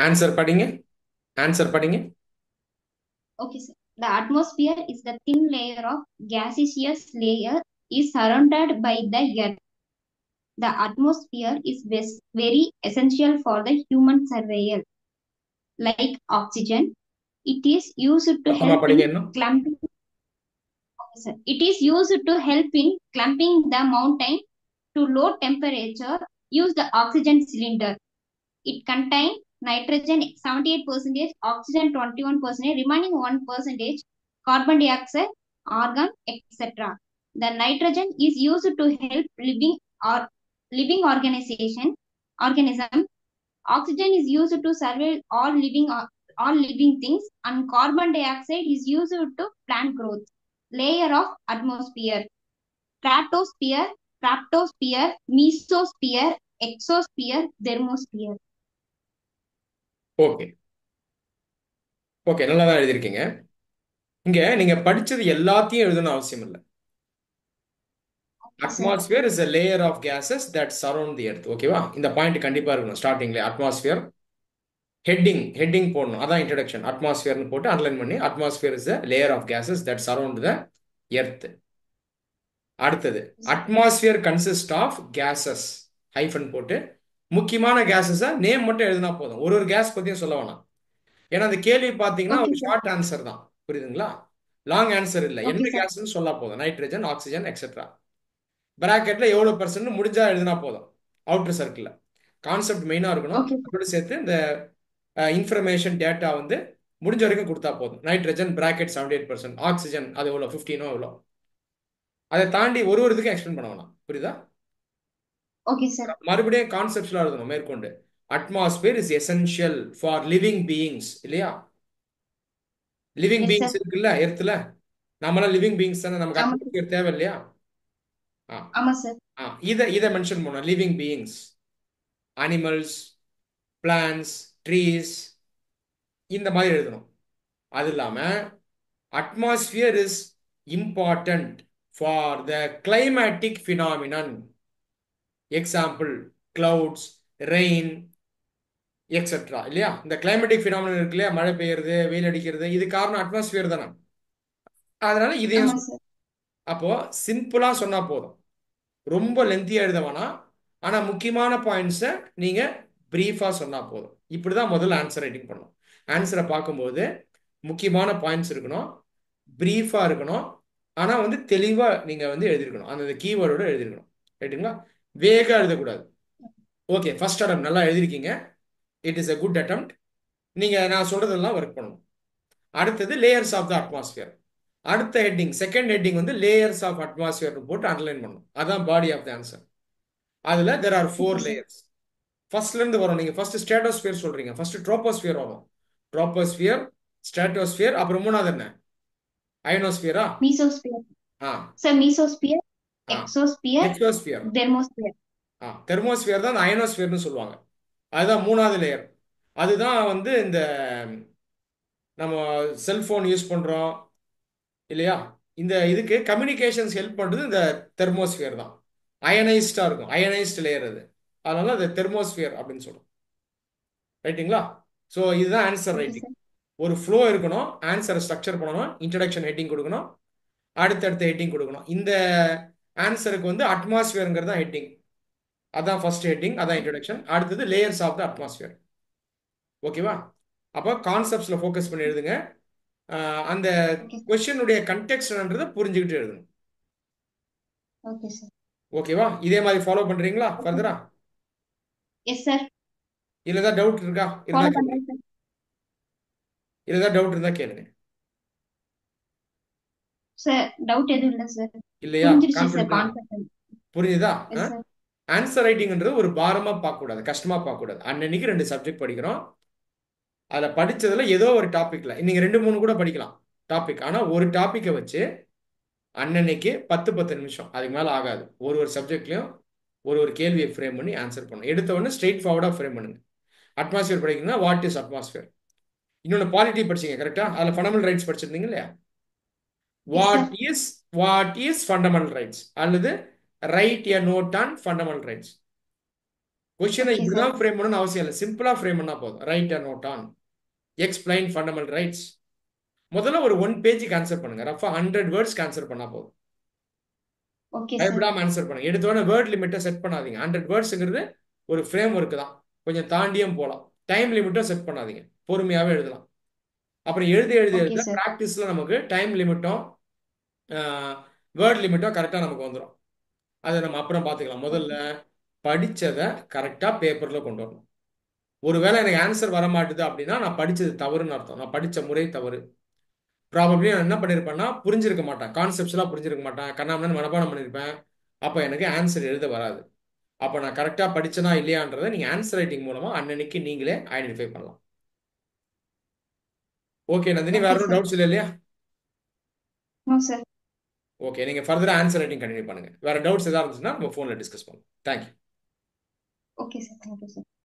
Answer படிங்க. Answer படிங்க. Okay, sir. The atmosphere is the thin layer of gaseous layer is surrounded by the earth. The atmosphere is very essential for the human survival. Like oxygen, it is used to சத்தமா help படிங்க in இன்னும். clumping. Sir. It is used to help in clumping the mountain to low temperature. Use the oxygen cylinder. It contains nitrogen 78%, oxygen 21%, remaining 1% carbon dioxide, argon, etc. The nitrogen is used to help living organism. Oxygen is used to survive all living things, and carbon dioxide is used to plant growth. Layer of atmosphere: stratosphere, stratosphere, mesosphere, exosphere, thermosphere. Okay okay, நல்லா தான் எழுதியிருக்கீங்க. இங்க நீங்க படிச்சது எல்லாத்தையும் எழுதணும் அவசியம் இல்லை. Okay, sir. Atmosphere is a layer of gases that surround the earth. ஓகேவா? இந்த பாயிண்ட் கண்டிப்பா இருக்கணும் ஸ்டார்டிங்ல. அட்மாஸ்பியர் ஹெட்டிங் போடணும். அதான் இன்ட்ரடக்ஷன். அட்மாஸ்பியர்னு போட்டு அண்டர்லைன் பண்ணி, atmosphere is a layer of gases that surround the earth. அடுத்தது, atmosphere consist of gases, hyphen போட்டு முக்கியமான கேசஸை நேம் மட்டும் எழுதினா போதும். ஒரு ஒரு கேஸ் பத்தியும் சொல்ல வேணாம். ஏன்னா அந்த கேள்வி பார்த்தீங்கன்னா Okay, ஒரு sir. ஷார்ட் ஆன்சர் தான். புரியுதுங்களா? லாங் ஆன்சர் இல்லை. Okay, என்ன sir. கேஸ்ன்னு சொல்ல போதும். Nitrogen, oxygen, etcetera. பிராக்கெட்ல எவ்வளோ பர்சன்ட் முடிஞ்சா எழுதினா போதும். அவுட்டர் சர்க்கிளில் கான்செப்ட் மெயினாக இருக்கணும். Okay, அதோட சேர்த்து இந்த இன்ஃபர்மேஷன் டேட்டா வந்து முடிஞ்ச வரைக்கும் கொடுத்தா போதும். நைட்ரஜன் பிராக்கெட் 78%, ஆக்சிஜன் அது எவ்வளோ 15 எவ்வளோ, அதை தாண்டி ஒரு ஒரு இதுக்கும் எக்ஸ்பிளைன் பண்ண வேணாம். புரியுதா? okay, sir. மறுபடியும் கான்செப்ட்ஸ்லாம் எழுதணும் மேற்கொண்டு. Atmosphere is essential for living beings, இல்லையா? Living Yes, sir. பீயிங்ஸ் இருக்குல்ல எர்த்துல, நம்மளாம் லிவிங் பீயிங்ஸ் தானே, நமக்கு ஆமா அட்மாஸ்பியர் தேவை இல்லையா? ஆ ஆமா சார். ஆ இதை மென்ஷன் பண்ணோம். Living beings, animals, plants, trees, இந்த மாதிரி எழுதணும். அது இல்லாம atmosphere is important for the climatic phenomenon. Example clouds, rain, etcetera, இல்லையா? இந்த கிளைமேட்டிக் ஃபினாமினன் இருக்கு இல்லையா, மழை பெய்யறது, வெயில் அடிக்கிறது, இது காரணம் அட்மாஸ்பியர் தானே. அதனால இதையும் ஆமா சார். அப்போ சிம்பிளா சொன்னா போதும். ரொம்ப லென்த்தியா எழுத வேணாம். ஆனா முக்கியமான பாயிண்ட்ஸை நீங்க பிரீஃபா சொன்னா போதும். இப்படிதான் முதல்ல ஆன்சர் ரைட்டிங் பண்ணணும். ஆன்சரை பார்க்கும்போது முக்கியமான பாயிண்ட்ஸ் இருக்கணும், பிரீஃபா இருக்கணும். ஆனா வந்து தெளிவா நீங்க வந்து எழுதிருக்கணும், அந்த கீவேர்டோட எழுதிருக்கணும். ரைட்டுங்களா? வேகா எழுதக்கூடாது. ஓகே, ஃபர்ஸ்ட் அட்டம் நல்லா எழுதிருக்கீங்க. It is a good attempt. நீங்க நான் சொல்றதெல்லாம் ஒர்க் பண்ணணும். அடுத்தது லேயர்ஸ் ஆஃப் த அட்மாஸ்பியர். அடுத்த ஹெட்டிங், செகண்ட் ஹெட்டிங் வந்து லேயர்ஸ் ஆஃப் அட்மாஸ்பியர் போட்டு அண்டர்லைன் பண்ணணும். அதான் பாடி ஆஃப் த ஆன்சர். அதுல there are 4 okay sir. layers. ஃபர்ஸ்ட்ல இருந்து வரும். நீங்க ஃபர்ஸ்ட் ஸ்ட்ராட்டோஸ்பியர் சொல்றீங்க, ஃபர்ஸ்ட் ட்ரோபோஸ்பியர் வரும். ட்ரோபோஸ்பியர், ஸ்ட்ராட்டோஸ்பியர், அப்புறம் மூணாவது என்ன? அயனோஸ்பியரா? மீசோஸ்பியர் ஆ சார். மீசோஸ்பியர், ஆ எக்ஸோஸ்பியர், எக்ஸோஸ்பியர். தெர்மோஸ்பியர். தெர்மோஸ்பியர் தான் அயனோஸ்பியர்னு சொல்லுவாங்க. அதுதான் மூணாவது லேயர். அதுதான் வந்து இந்த நம்ம செல்போன் யூஸ் பண்றோம் இல்லையா, இந்த இதுக்கு கம்யூனிகேஷன்ஸ் ஹெல்ப் பண்றது இந்த தெர்மோஸ்பியர் தான். அயனைஸ்டா இருக்கும், அயனைஸ்ட் லேயர் அது. அதனால அது தெர்மோஸ்பியர் அப்படின்னு சொல்றோம். ரைட்டுங்களா? ஸோ இதுதான் ஆன்சர் ஓகே ரைட்டிங். சார். ஒரு ஃப்ளோ இருக்கணும், ஆன்சரை ஸ்ட்ரக்சர் பண்ணணும், இன்ட்ரடக்ஷன் ஹெட்டிங் கொடுக்கணும், அடுத்தடுத்த ஹெட்டிங் கொடுக்கணும். இந்த ஆன்சருக்கு வந்து அட்மாஸ்பியருங்கிறது தான் ஹெட்டிங். அதான் ஃபர்ஸ்ட் ஹெட்டிங், அதான் இன்ட்ரடக்ஷன். அடுத்தது லேயர்ஸ் ஆஃப் த அட்மாஸ்பியர். ஓகேவா? அப்போ கான்செப்ட்ஸ்ல ஃபோக்கஸ் பண்ணி எழுதுங்க. அந்த ஓகே சார். கொஸ்டினுடைய கண்டெக்ஸ்ட்ன்றதை புரிஞ்சுக்கிட்டு எழுதணும். Okay sir. ஓகேவா? இதே மாதிரி ஃபாலோ பண்றீங்களா ஓகே ஃபர்தரா? சார். Yes sir. இல்ல ஏதாவது டவுட் இருக்கா? இருந்தா ஃபாலோ கேளுங்க. பண்றேன் சார். இல்ல ஏதாவது டவுட் இருந்தா கேளுங்க. சார் டவுட் எதுவும் இல்லை சார். இல்லையா? புரிஞ்சிருச்சு சார் கான்ஃபிடென்ட்டா? கான்செப்ட். புரியுதா? Yes sir. ஆன்சர் ரைட்டிங்ன்றது ஒரு பாரமா பார்க்க கூடாது, கஷ்டமா பார்க்க கூடாது. அன்னன்னைக்கு 2 சப்ஜெக்ட் படிக்கிறோம். அதுல படிச்சதுல ஏதோ ஒரு டாபிக்ல நீங்க 2 3 கூட படிக்கலாம் டாபிக். ஆனா ஒரு டாபிக்கை வச்சு அன்னன்னைக்கு 10 நிமிஷம், அதுக்கு மேல ஆகாது. ஒரு ஒரு சப்ஜெக்ட்லயும் ஒரு ஒரு கேள்வியை ஃப்ரேம் பண்ணி ஆன்சர் பண்ணும். எடுத்த உடனே ஸ்ட்ரெயிட் ஃபார்வர்டா ஃப்ரேம் பண்ணுங்க. அட்மாஸ்பியர் படிக்கணும்னா வாட் இஸ் அட்மாஸ்பியர். இன்னொன்னு பாலிட்டி படிச்சீங்க கரெக்டா? அதுல ஃபண்டமெண்டல் ரைட்ஸ் படிச்சிருந்தீங்க இல்லையா? Yes sir. What is fundamental rights அல்லது write a note on fundamental rights. கொஸ்டினை Okay, sir. இப்படிதான் ஃப்ரேம் பண்ணணும்னு அவசியம் இல்லை. சிம்பிளா ஃப்ரேம் பண்ணா போதும். Write a note on explain fundamental rights. முதல்ல ஒரு 1 பேஜுக்கு ஆன்சர் பண்ணுங்க. ரஃபா 100 வேர்ட்ஸ்க்கு ஆன்சர் பண்ணா போதும். Okay, sir. பயப்படாம ஆன்சர் பண்ணுங்க. எடுத்தோடனே வேர்ட் லிமிட்டை செட் பண்ணாதீங்க. 100 வேர்ட்ஸ்ங்கிறது ஒரு ஃப்ரேம் ஒர்க் தான். கொஞ்சம் தாண்டியும் போகலாம். டைம் லிமிட்டும் செட் பண்ணாதீங்க. பொறுமையாவே எழுதலாம். அப்புறம் எழுதி Okay, எழுத sir. ப்ராக்டிஸ்ல நமக்கு டைம் லிமிட்டும் வேர்ட் லிமிட்டும் கரெக்டாக நமக்கு வந்துடும். அதை நம்ம அப்புறம் பார்த்துக்கலாம். முதல்ல Okay. படிச்சதை கரெக்டாக பேப்பர்ல கொண்டு வரணும். ஒருவேளை எனக்கு ஆன்சர் வர மாட்டுது அப்படின்னா நான் படிச்சது தவறுன்னு அர்த்தம். நான் படிச்ச முறை தவறு. ப்ராபப்ளி நான் என்ன பண்ணியிருப்பேன்னா புரிஞ்சிருக்க மாட்டேன். கான்செப்ட்ஸ்லாம் புரிஞ்சிருக்க மாட்டேன். கண்ணாமண்ணு மனப்பாடம் பண்ணியிருப்பேன். அப்போ எனக்கு ஆன்சர் எழுத வராது. அப்போ நான் கரெக்டாக படிச்சனா இல்லையான்றதை நீங்கள் ஆன்சர் ரைட்டிங் மூலமா அன்னன்னைக்கு நீங்களே ஐடென்டிஃபை பண்ணலாம். ஓகே நந்தினி, வேற Okay, ஒன்றும் sir. டவுட்ஸ் இல்லை இல்லையா? No, sir. ஓகே, நீங்கள் ஃபர்தராக ஆன்சர் ரைட்டிங் கண்டினியூ பண்ணுங்க. வேற டவுட்ஸ் ஏதாவது இருந்துச்சுன்னா நம்ம ஃபோனில் டிஸ்கஸ் பண்ணுவோம். Thank you. Okay, sir. Thank you, sir.